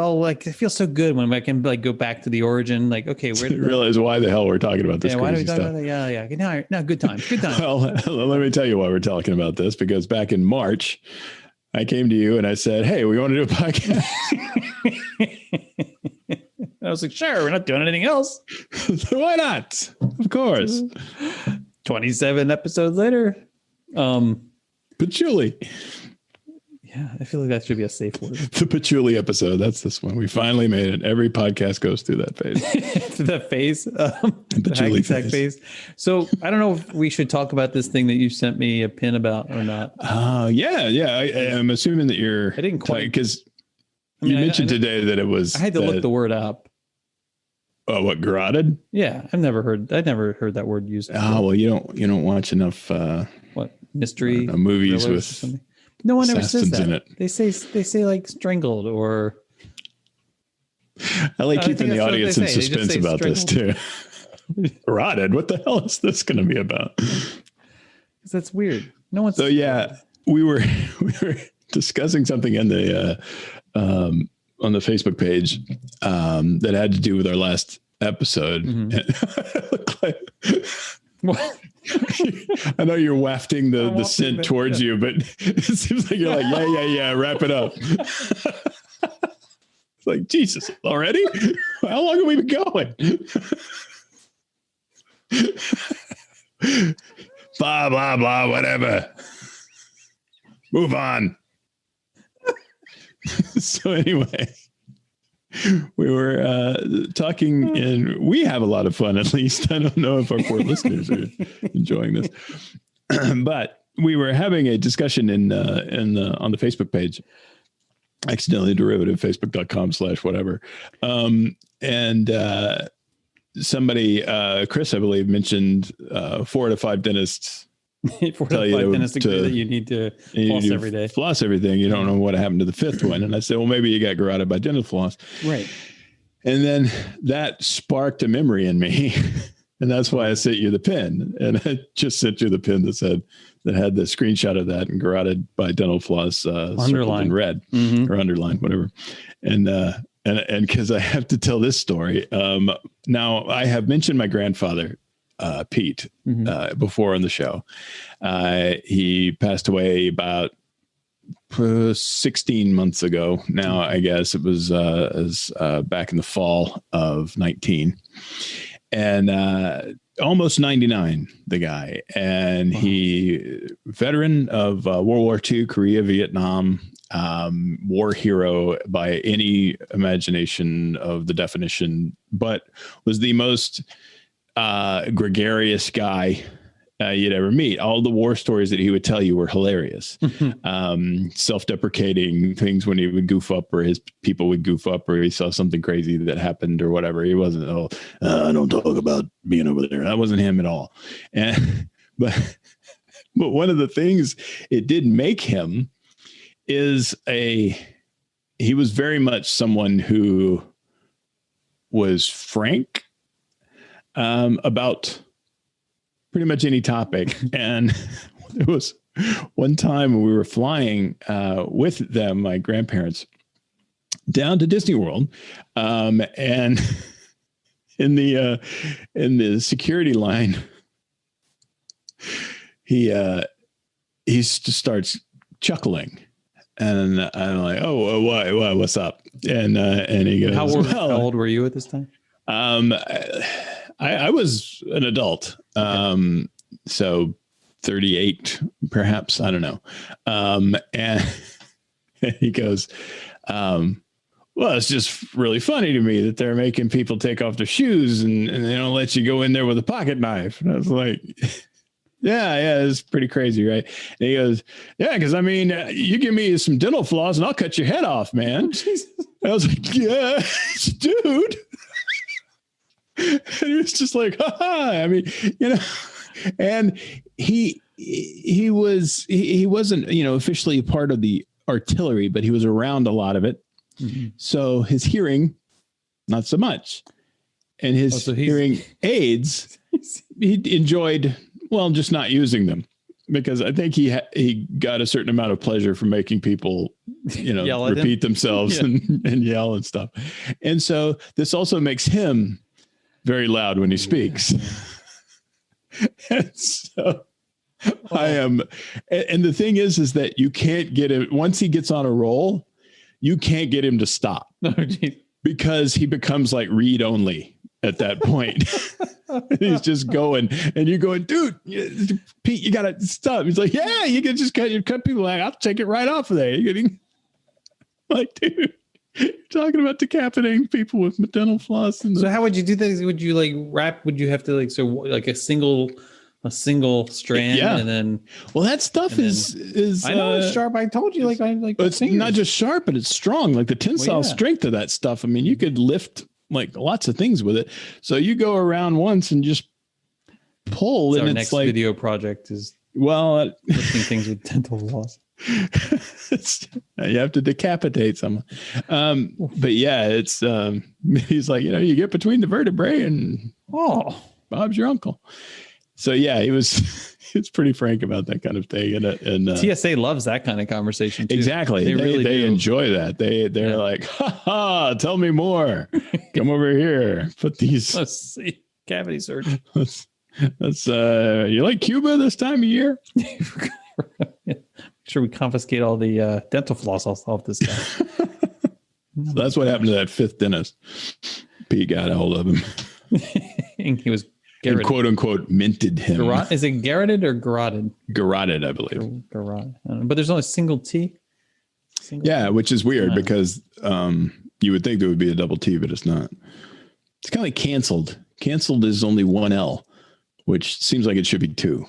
it feels so good when I can go back to the origin. Like, okay, where realize why the hell we're talking about this. Why do we talk about that? Yeah. No, good times. Well, let me tell you why we're talking about this, because back in March, I came to you and I said, "Hey, we want to do a podcast." I was like, "Sure, we're not doing anything else. So why not? Of course." 27 episodes later, patchouli. Yeah, I feel like that should be a safe word. The patchouli episode. That's this one. We finally made it. Every podcast goes through that phase. The phase. The patchouli phase. So I don't know if we should talk about this thing that you sent me a pin about or not. Yeah. I'm assuming that you're. I didn't quite because you mentioned today that it was. I had to look the word up. Oh, what, garroted? Yeah, I'd never heard that word used before. Oh well, you don't watch enough. Mystery movies with. No one ever says that. In it. They say like strangled or. I like keeping the audience in suspense about this too. Rotted. What the hell is this going to be about? Because that's weird. No one's. So yeah, we were discussing something in the on the Facebook page that had to do with our last episode. What? I know you're wafting the scent towards you, but it seems like you're like, yeah, wrap it up. It's like, Jesus, already? How long have we been going? Blah, blah, blah, whatever. Move on. So anyway, we were talking, and we have a lot of fun. At least I don't know if our poor listeners are enjoying this, but we were having a discussion on the Facebook page, accidentally derivative, facebook.com/whatever. And somebody, Chris, I believe, mentioned 4 to 5 dentists. 4 to 5 dentists agree that you need to floss every day. Floss everything. You don't know what happened to the 5th one. And I said, well, maybe you got garroted by dental floss. Right. And then that sparked a memory in me. And that's why I sent you the pin. And I just sent you the pin that had the screenshot of that and garroted by dental floss underlined in red or underlined, whatever. And because I have to tell this story. Now, I have mentioned my grandfather, Pete, before on the show. He passed away about 16 months ago. Now, I guess it was back in the fall of 19, and almost 99, the guy. And he veteran of World War II, Korea, Vietnam, war hero by any imagination of the definition, but was the most gregarious guy you'd ever meet. All the war stories that he would tell you were hilarious. Self-deprecating things when he would goof up, or his people would goof up, or he saw something crazy that happened or whatever. He wasn't, I don't talk about being over there. That wasn't him at all. But one of the things it did make him is he was very much someone who was frank about pretty much any topic. And there was one time when we were flying with them, my grandparents, down to Disney World, and in the security line, he just starts chuckling, and I'm like, "Oh, why? What's up?" And he goes, "How old were you at this time?" I was an adult, so 38, perhaps. I don't know. And he goes, well, it's just really funny to me that they're making people take off their shoes and they don't let you go in there with a pocket knife. And I was like, yeah, it's pretty crazy, right? And he goes, yeah, because I mean, you give me some dental floss and I'll cut your head off, man. I was like, yeah, dude. And he was just like, ha. I mean, and he wasn't, officially a part of the artillery, but he was around a lot of it. Mm-hmm. So his hearing, not so much. And his hearing aids, he enjoyed, just not using them, because I think he got a certain amount of pleasure from making people, repeat themselves and yell and stuff. And so this also makes him very loud when he speaks. And so I am, and the thing is that you can't get him, once he gets on a roll, you can't get him to stop because he becomes like read only at that point. He's just going, and you're going, dude, Pete, you got to stop. He's like, yeah, you can just cut people out. I'll take it right off of there. You're getting like, dude. You're talking about decapitating people with dental floss. So how would you do that? Would you wrap? Would you have to a single strand? Yeah. And then, that stuff is I know it's sharp. I told you, it's not just sharp, but it's strong. Like the tensile strength of that stuff. I mean, you could lift lots of things with it. So you go around once and just pull. So and our next video project is lifting things with dental floss. You have to decapitate someone. But yeah, it's he's like, you get between the vertebrae and Bob's your uncle. So yeah, he was pretty frank about that kind of thing. And TSA loves that kind of conversation too. Exactly. They enjoy that. They're like, ha, tell me more. Come over here. Put these. Let's see. Cavity surgeon. Let's you like Cuba this time of year? Sure, we confiscate all the dental floss off this guy. So that's what happened to that 5th dentist. Pete got a hold of him. And he was garroted. Quote unquote minted him. Is it garroted or garroted? Garroted, I believe. Garroted. But there's only a single T. Which is weird because You would think there would be a double T, but it's not. It's kind of like canceled. Canceled is only one L, which seems like it should be two.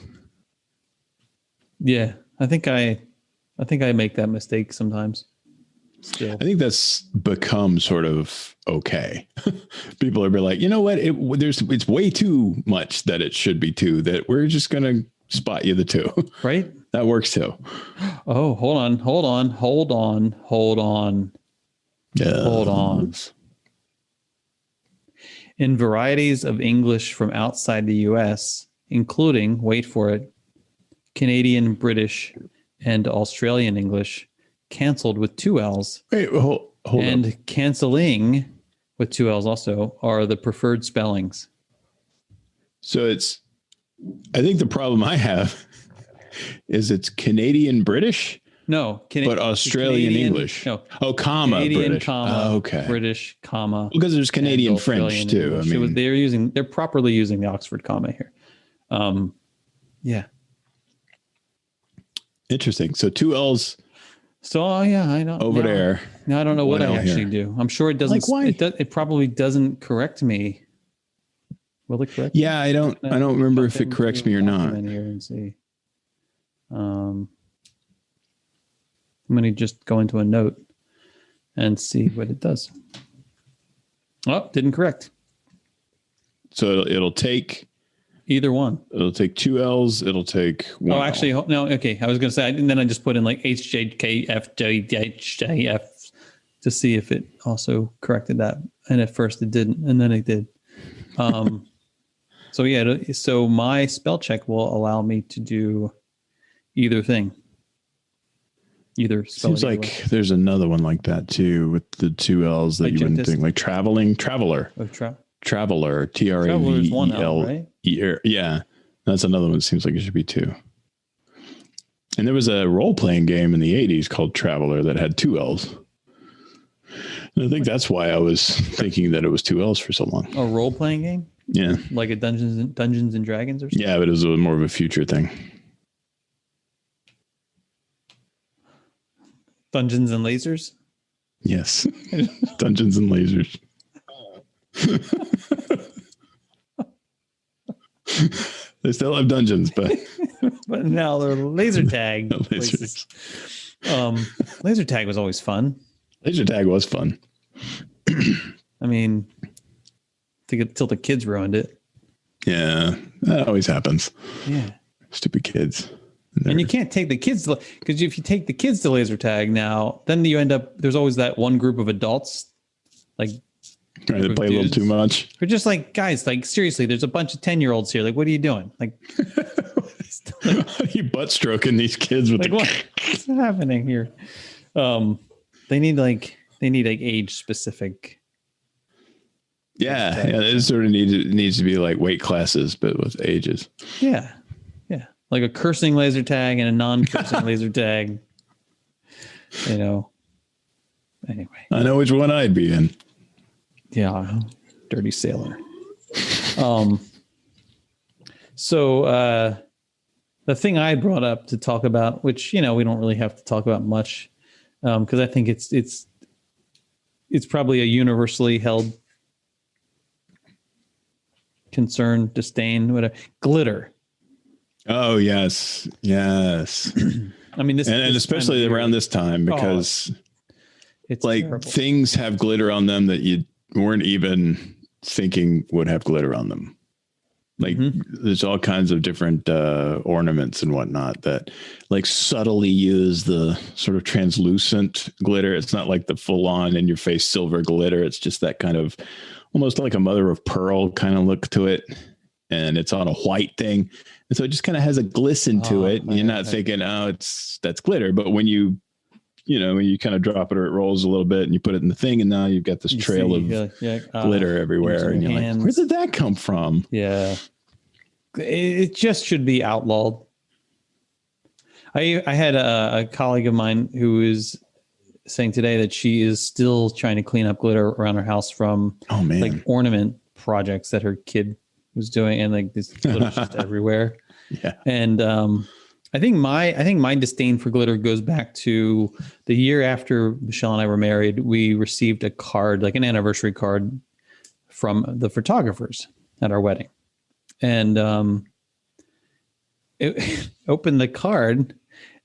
Yeah, I think I make that mistake sometimes. Still. I think that's become sort of okay. People are like, you know what? It's way too much that it should be two, that we're just going to spot you the two. Right? That works too. Oh, hold on. In varieties of English from outside the U.S., including, wait for it, Canadian, British, and Australian English, canceled with two L's. Wait, hold and up. Canceling with two L's also are the preferred spellings. So I think the problem I have is it's Canadian British. No, but Australian Canadian, English. No, comma Canadian, British. Comma, okay. British, comma. Because there's Canadian French too. English. I mean, they're properly using the Oxford comma here. Yeah. Interesting. So two L's. So yeah, I know over there. Now I don't know what I actually do. I'm sure it doesn't. Like, why? It probably doesn't correct me. Will it correct? Yeah, I don't remember if it corrects me or not. Here and see. I'm going to just go into a note and see what it does. Oh, didn't correct. So it'll take either one. It'll take two L's. It'll take one. Oh, actually, no. Okay, I was going to say, and then I just put in like HJKFJHJF to see if it also corrected that. And at first it didn't, and then it did. So yeah, so my spell check will allow me to do either thing. Either spell. Seems like there's another one like that too, with the two L's that you wouldn't think, like traveler. Oh, traveler, TRAVEL. Right? Yeah, that's another one. Seems like it should be two. And there was a role-playing game in the 80s called Traveler that had two L's. And I think that's why I was thinking that it was two L's for so long. A role-playing game? Yeah. Like a Dungeons and Dragons or something? Yeah, but it was more of a future thing. Dungeons and Lasers? Yes. Dungeons and Lasers. They still have dungeons, but now they're laser tag. Laser tag was always fun. Laser tag was fun. I mean, till the kids ruined it. Yeah, that always happens. Yeah, stupid kids. And you can't take the kids because if you take the kids to laser tag now, then you end up. There's always that one group of adults, like trying to play a little too much. They're just like, guys, like seriously, there's a bunch of 10-year-olds here. Like, what are you doing? Like, you butt stroking these kids with like what's happening here? They need age specific. Yeah, it sort of needs to be like weight classes, but with ages. Yeah. Like a cursing laser tag and a non-cursing laser tag. Anyway. I know which one I'd be in. Yeah, dirty sailor. So the thing I brought up to talk about, which we don't really have to talk about much, because I think it's probably a universally held concern, disdain, whatever. Glitter. Oh yes. I mean, this especially around this time, because it's like terrible. Things have glitter on them that you weren't even thinking would have glitter on them. Like there's all kinds of different ornaments and whatnot that like subtly use the sort of translucent glitter. It's not like the full on in your face silver glitter. It's just that kind of almost like a mother of pearl kind of look to it. And it's on a white thing. And so it just kind of has a glisten to it. And you're not thinking, that's glitter. But when you kind of drop it or it rolls a little bit and you put it in the thing, and now you've got this trail of glitter everywhere. And you're like, where did that come from? Yeah. It just should be outlawed. I had a colleague of mine who is saying today that she is still trying to clean up glitter around her house from like ornament projects that her kid was doing, and like this glitter's just everywhere. Yeah. And I think my disdain for glitter goes back to the year after Michelle and I were married. We received a card, like an anniversary card, from the photographers at our wedding, and it opened the card,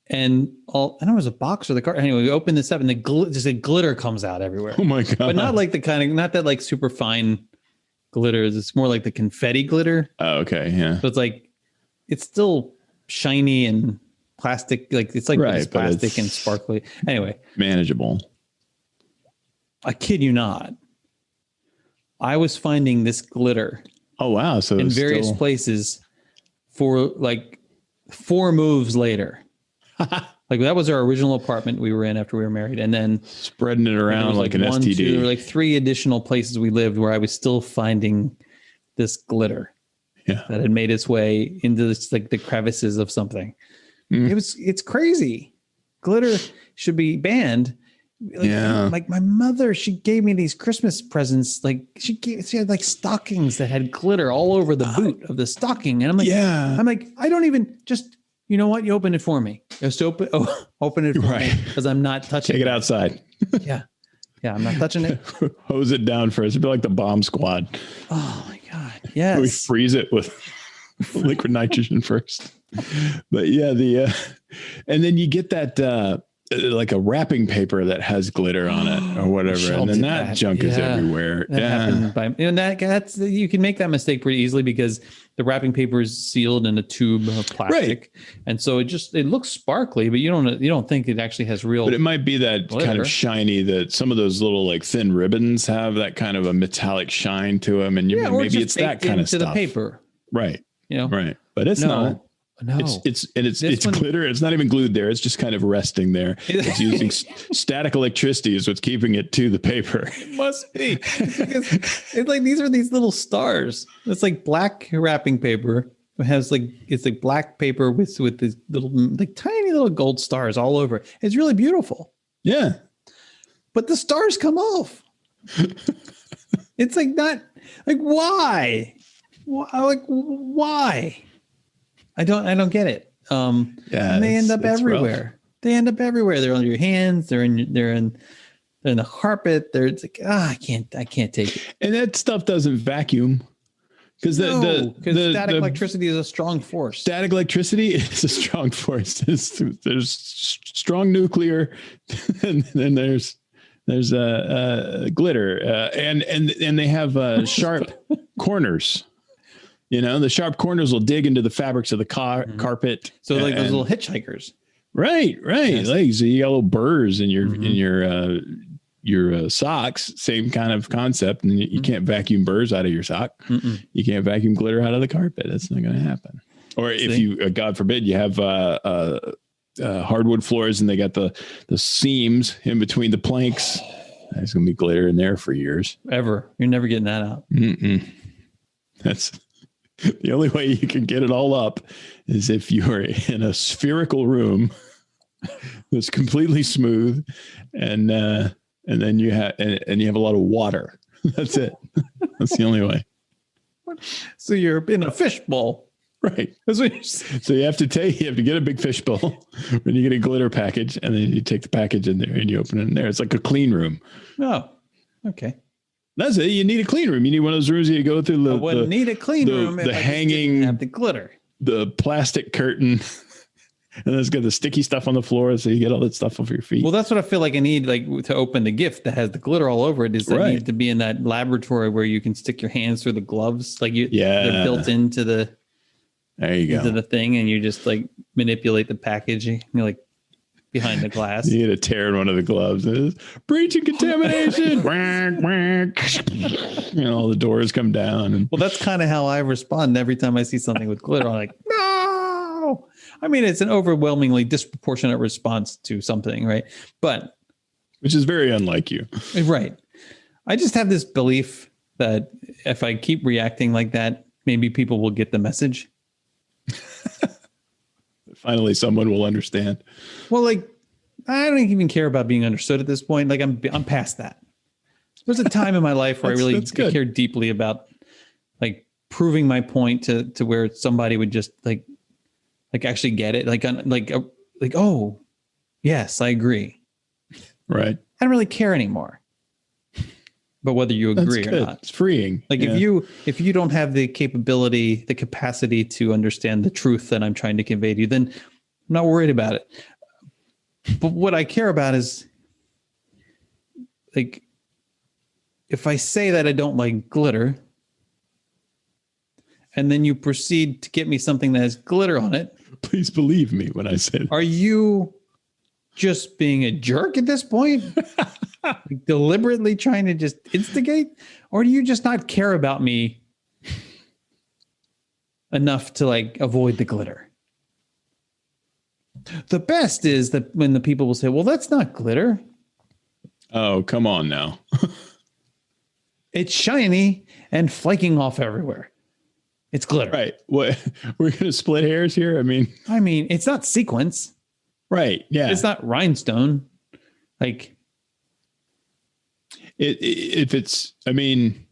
and I don't know, it was a box or the card. Anyway, we opened this up, and just a glitter comes out everywhere. Oh my god! But not like not that like super fine glitters. It's more like the confetti glitter. Oh, okay, yeah. So it's still shiny and plastic, like it's like right, it's plastic and sparkly. Anyway, manageable. I kid you not. I was finding this glitter. Oh wow! So in various places for like 4 moves later. Like that was our original apartment we were in after we were married, and then spreading it around like an STD. 2, or like 3 additional places we lived where I was still finding this glitter. Yeah. That had made its way into this, like the crevices of something. It's crazy. Glitter should be banned. Like, like my mother, she gave me these Christmas presents. Like she had like stockings that had glitter all over the boot of the stocking. And I'm like, I don't even just, you know what? You open it for me. Just open it for me because I'm not touching it. Take it outside. Yeah. I'm not touching it. Hose it down first. It'd be like the bomb squad. Oh my God. Yes. We freeze it with liquid nitrogen first. But yeah, and then you get that like a wrapping paper that has glitter on it or whatever, and then that junk is everywhere. That happened that's you can make that mistake pretty easily because the wrapping paper is sealed in a tube of plastic, and so it looks sparkly, but you don't think it actually has real. But it might be that glitter. Kind of shiny that some of those little like thin ribbons have that kind of a metallic shine to them, and maybe it's that kind of stuff. The paper, right? Right, but it's not. No, it's glitter. It's not even glued there. It's just kind of resting there. It's using static electricity is what's keeping it to the paper. It must be because it's like these are these little stars. It's like black wrapping paper. It has it's like black paper with these little like tiny little gold stars all over. It's really beautiful. Yeah, but the stars come off. It's like not like why? Why? I don't get it. And they end up everywhere. Rough. They end up everywhere. They're on your hands. They're in the carpet. It's like I can't take it. And that stuff doesn't vacuum because static electricity is a strong force. Static electricity is a strong force. There's strong nuclear, and then there's glitter, and they have sharp corners. The sharp corners will dig into the fabrics of the carpet. So like those little hitchhikers. Right. Yes. Like, so you got little burrs in your socks. Same kind of concept. And you can't vacuum burrs out of your sock. Mm-mm. You can't vacuum glitter out of the carpet. That's not going to happen. Or if you, God forbid, you have hardwood floors and they got the seams in between the planks. There's going to be glitter in there for years. Ever. You're never getting that out. Mm-mm. That's the only way you can get it all up is if you're in a spherical room that's completely smooth, and then you have a lot of water. That's it. That's the only way. So you're in a fishbowl, right? So you have to get a big fishbowl when you get a glitter package, and then you take the package in there and you open it in there. It's like a clean room. Oh, okay. That's it. You need a clean room. You need one of those rooms you go through. I wouldn't need a clean room. The hanging, have the glitter, the plastic curtain, and then it's got the sticky stuff on the floor, so you get all that stuff off your feet. Well, that's what I feel like I need, like to open the gift that has the glitter all over it. Is that need to be in that laboratory where you can stick your hands through the gloves, like they're built into the. There you go. Into the thing, and you just like manipulate the packaging. You're like behind the glass. You get a tear in one of the gloves. Breaching contamination. All the doors come down. Well, that's kind of how I respond every time I see something with glitter. I'm like, no. I mean, it's an overwhelmingly disproportionate response to something, right? But which is very unlike you, right? I just have this belief that if I keep reacting like that, maybe people will get the message. Finally, someone will understand. Well, like, I don't even care about being understood at this point. Like, I'm past that. There's a time in my life where I really cared deeply about like proving my point to where somebody would just like like actually get it. Like, oh, yes, I agree. Right. I don't really care anymore. But whether you agree or not, it's freeing. Like if you don't have the capacity to understand the truth that I'm trying to convey to you, then I'm not worried about it. But what I care about is, like, if I say that I don't like glitter, and then you proceed to get me something that has glitter on it, please believe me when I say that. Are you just being a jerk at this point? Like deliberately trying to just instigate? Or do you just not care about me enough to like avoid the glitter? The best is that when the people will say, well, that's not glitter. Oh, come on now. It's shiny and flaking off everywhere. It's glitter. Right. What? We're going to split hairs here? I mean, it's not sequence. Right. Yeah. It's not rhinestone. Like, if it's, is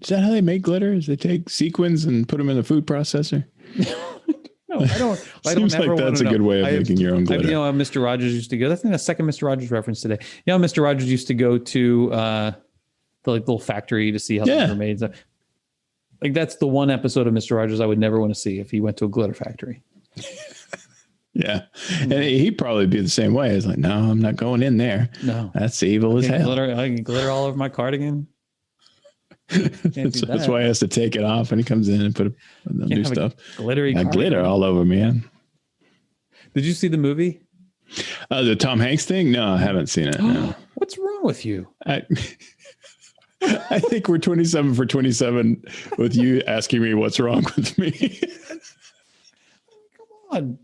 that how they make glitter? Is they take sequins and put them in the food processor? No, I don't. Seems like that's a good way of making your own glitter. How Mr. Rogers used to go. That's the second Mr. Rogers reference today. Mr. Rogers used to go to the little factory to see how things were made. Like that's the one episode of Mr. Rogers I would never want to see if he went to a glitter factory. Yeah. And he'd probably be the same way. It's like, no, I'm not going in there. No. That's evil as hell. I can glitter all over my cardigan. That's why he has to take it off and he comes in and do stuff. Glittery glitter all over, man. Did you see the movie? The Tom Hanks thing? No, I haven't seen it. No. What's wrong with you? I think we're 27 for 27 with you asking me what's wrong with me. Come on.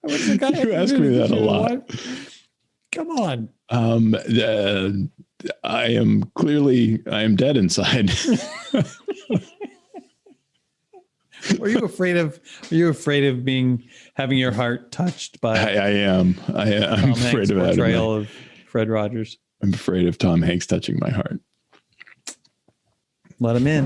You ask me that a lot. Come on. I am dead inside. Are you afraid of having your heart touched by I am afraid of that. Portrayal of Fred Rogers. I'm afraid of Tom Hanks touching my heart. Let him in.